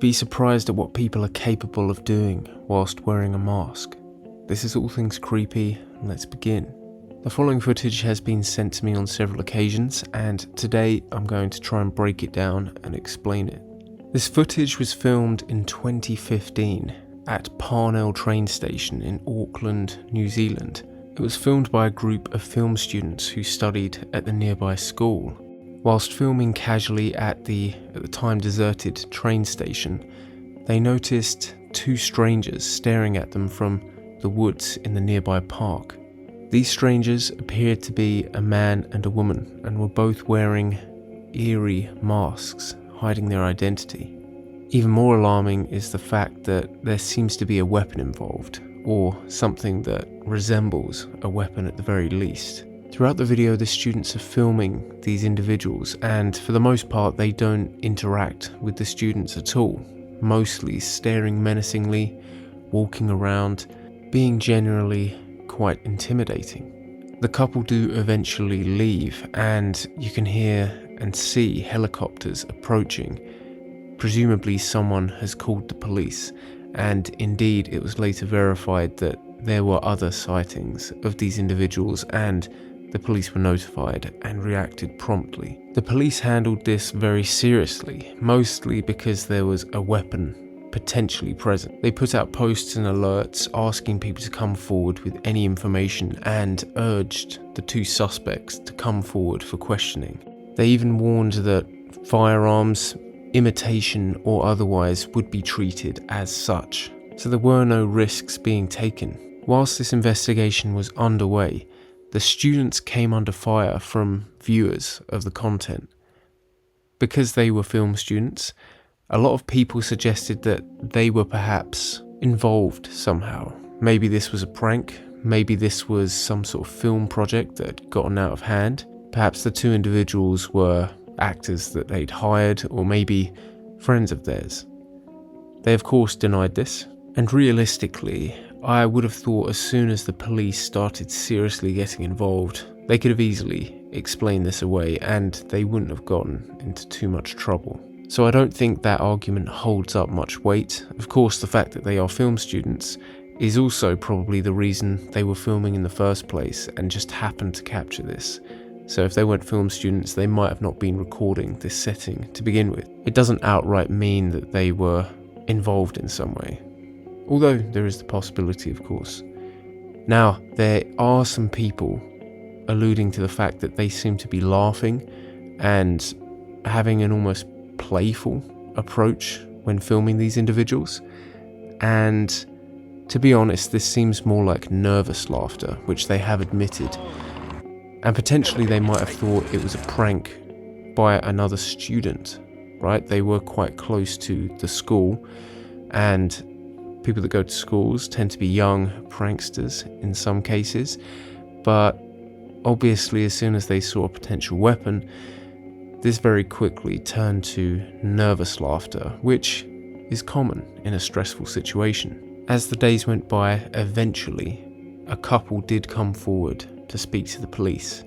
You'd be surprised at what people are capable of doing whilst wearing a mask. This is All Things Creepy, and let's begin. The following footage has been sent to me on several occasions, and today I'm going to try and break it down and explain it. This footage was filmed in 2015 at Parnell train station in Auckland, New Zealand. It was filmed by a group of film students who studied at the nearby school. Whilst filming casually at the time deserted train station, they noticed two strangers staring at them from the woods in the nearby park. These strangers appeared to be a man and a woman and were both wearing eerie masks, hiding their identity. Even more alarming is the fact that there seems to be a weapon involved, or something that resembles a weapon at the very least. Throughout the video, the students are filming these individuals, and for the most part they don't interact with the students at all, mostly staring menacingly, walking around, being generally quite intimidating. The couple do eventually leave, and you can hear and see helicopters approaching. Presumably someone has called the police, and indeed it was later verified that there were other sightings of these individuals, and the police were notified and reacted promptly. The police handled this very seriously, mostly because there was a weapon potentially present. They put out posts and alerts asking people to come forward with any information and urged the two suspects to come forward for questioning. They even warned that firearms, imitation or otherwise, would be treated as such, so there were no risks being taken. Whilst this investigation was underway, the students came under fire from viewers of the content. Because they were film students, a lot of people suggested that they were perhaps involved somehow. Maybe this was a prank, maybe this was some sort of film project that had gotten out of hand. Perhaps the two individuals were actors that they'd hired, or maybe friends of theirs. They of course denied this, and realistically, I would have thought as soon as the police started seriously getting involved, they could have easily explained this away and they wouldn't have gotten into too much trouble. So I don't think that argument holds up much weight. Of course, the fact that they are film students is also probably the reason they were filming in the first place and just happened to capture this. So if they weren't film students, they might have not been recording this setting to begin with. It doesn't outright mean that they were involved in some way, although there is the possibility, of course. Now, there are some people alluding to the fact that they seem to be laughing and having an almost playful approach when filming these individuals, and to be honest, this seems more like nervous laughter, which they have admitted, and potentially they might have thought it was a prank by another student, right? They were quite close to the school, and people that go to schools tend to be young pranksters in some cases, but obviously as soon as they saw a potential weapon, this very quickly turned to nervous laughter, which is common in a stressful situation. As the days went by, eventually a couple did come forward to speak to the police.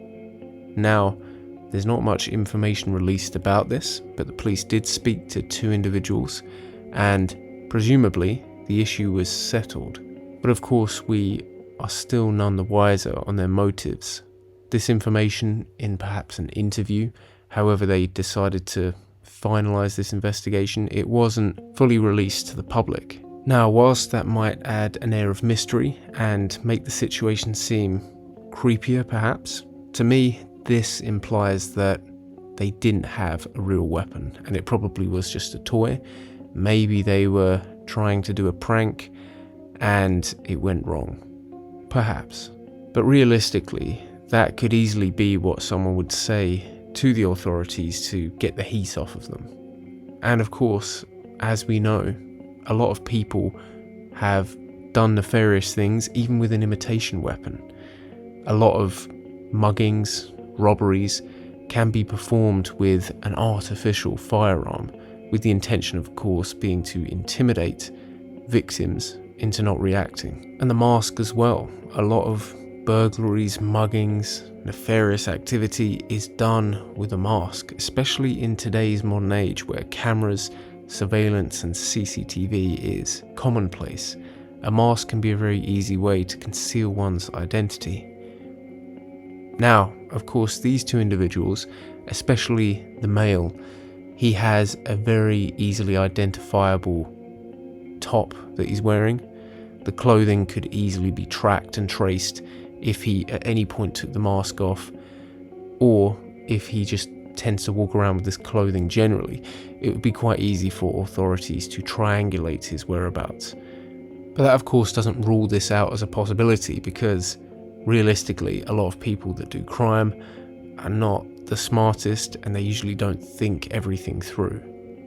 Now, there's not much information released about this, but the police did speak to two individuals, and presumably the issue was settled. But of course, we are still none the wiser on their motives. This information in perhaps an interview, however they decided to finalise this investigation, it wasn't fully released to the public. Now, whilst that might add an air of mystery and make the situation seem creepier perhaps, to me this implies that they didn't have a real weapon and it probably was just a toy. Maybe they were trying to do a prank and it went wrong. Perhaps. But realistically, that could easily be what someone would say to the authorities to get the heat off of them. And of course, as we know, a lot of people have done nefarious things even with an imitation weapon. A lot of muggings, robberies can be performed with an artificial firearm, with the intention, of course, being to intimidate victims into not reacting. And the mask as well. A lot of burglaries, muggings, nefarious activity is done with a mask, especially in today's modern age where cameras surveillance and CCTV is commonplace, a mask can be a very easy way to conceal one's identity. Now, of course, these two individuals, especially the male, he has a very easily identifiable top that he's wearing. The clothing could easily be tracked and traced if he at any point took the mask off, or if he just tends to walk around with this clothing generally. It would be quite easy for authorities to triangulate his whereabouts. But that of course doesn't rule this out as a possibility, because realistically a lot of people that do crime are not the smartest and they usually don't think everything through.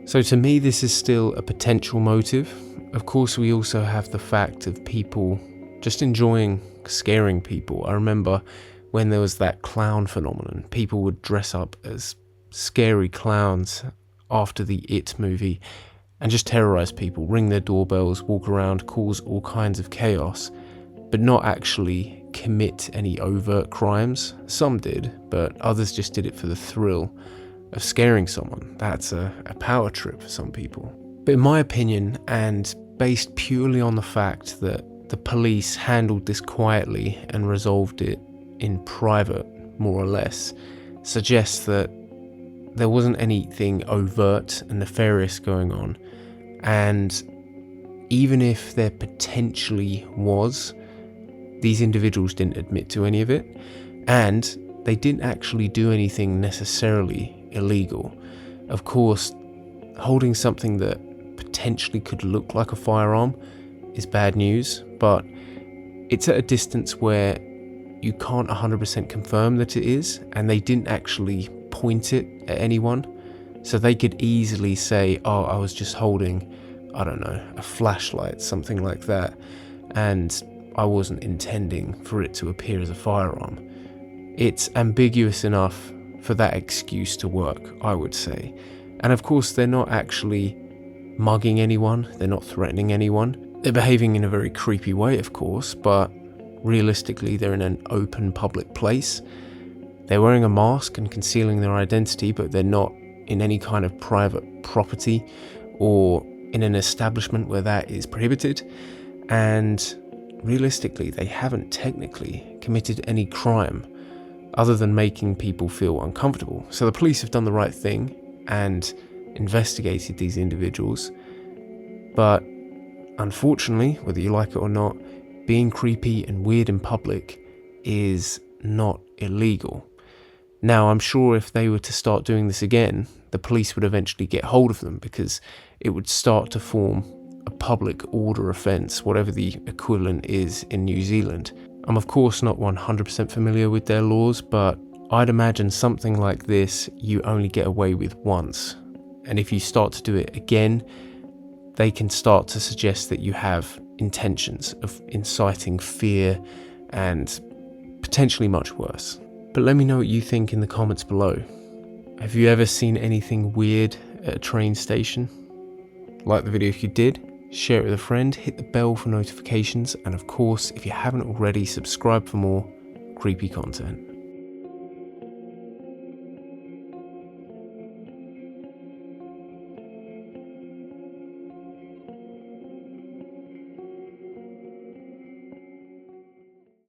So to me this is still a potential motive. Of course we also have the fact of people just enjoying scaring people. I remember when there was that clown phenomenon, people would dress up as scary clowns after the It movie and just terrorize people, ring their doorbells, walk around, cause all kinds of chaos, but not actually commit any overt crimes. Some did, but others just did it for the thrill of scaring someone. That's a power trip for some people. But in my opinion, and based purely on the fact that the police handled this quietly and resolved it in private, more or less, suggests that there wasn't anything overt and nefarious going on. And even if there potentially was, these individuals didn't admit to any of it, and they didn't actually do anything necessarily illegal. Of course, holding something that potentially could look like a firearm is bad news, but it's at a distance where you can't 100% confirm that it is, and they didn't actually point it at anyone. So they could easily say, oh, I was just holding, I don't know, a flashlight, something like that, and I wasn't intending for it to appear as a firearm. It's ambiguous enough for that excuse to work, I would say. And of course, they're not actually mugging anyone, they're not threatening anyone. They're behaving in a very creepy way, of course, but realistically, they're in an open public place. They're wearing a mask and concealing their identity, but they're not in any kind of private property or in an establishment where that is prohibited. And realistically, they haven't technically committed any crime other than making people feel uncomfortable. So the police have done the right thing and investigated these individuals. But unfortunately, whether you like it or not, being creepy and weird in public is not illegal. Now, I'm sure if they were to start doing this again, the police would eventually get hold of them, because it would start to form a public order offence, whatever the equivalent is in New Zealand. I'm of course not 100% familiar with their laws, but I'd imagine something like this you only get away with once. And if you start to do it again, they can start to suggest that you have intentions of inciting fear and potentially much worse. But let me know what you think in the comments below. Have you ever seen anything weird at a train station? Like the video if you did, share it with a friend, hit the bell for notifications, and of course, if you haven't already, subscribe for more creepy content.